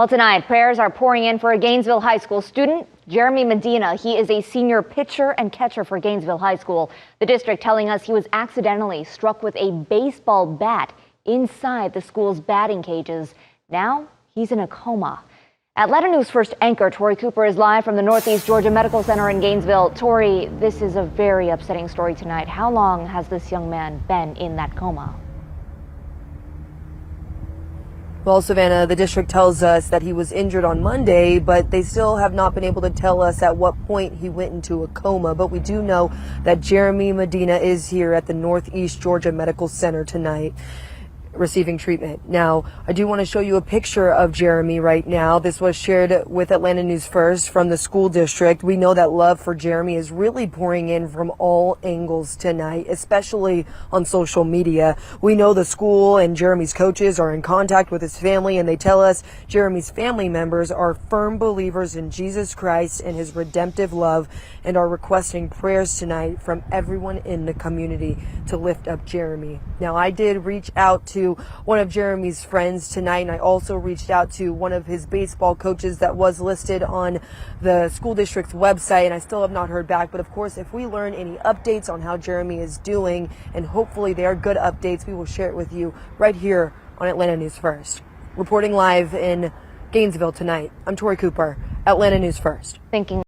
Well, tonight, prayers are pouring in for a Gainesville High School student, Jeremy Medina. He is a senior pitcher and catcher for Gainesville High School. The district telling us he was accidentally struck with a baseball bat inside the school's batting cages. Now he's in a coma. Atlanta News First anchor Tori Cooper is live from the Northeast Georgia Medical Center in Gainesville. Tori, this is a very upsetting story tonight. How long has this young man been in that coma? Well, Savannah, the district tells us that he was injured on Monday, but they still have not been able to tell us at what point he went into a coma. But we do know that Jeremy Medina is here at the Northeast Georgia Medical Center tonight, receiving treatment. Now, I do want to show you a picture of Jeremy right now. This was shared with Atlanta News First from the school district. We know that love for Jeremy is really pouring in from all angles tonight, especially on social media. We know the school and Jeremy's coaches are in contact with his family, and they tell us Jeremy's family members are firm believers in Jesus Christ and his redemptive love and are requesting prayers tonight from everyone in the community to lift up Jeremy. Now, I did reach out to one of Jeremy's friends tonight, and I also reached out to one of his baseball coaches that was listed on the school district's website, and I still have not heard back. But of course, if we learn any updates on how Jeremy is doing, and hopefully they are good updates, we will share it with you right here on Atlanta News First. Reporting live in Gainesville tonight, I'm Tori Cooper, Atlanta News First. Thinking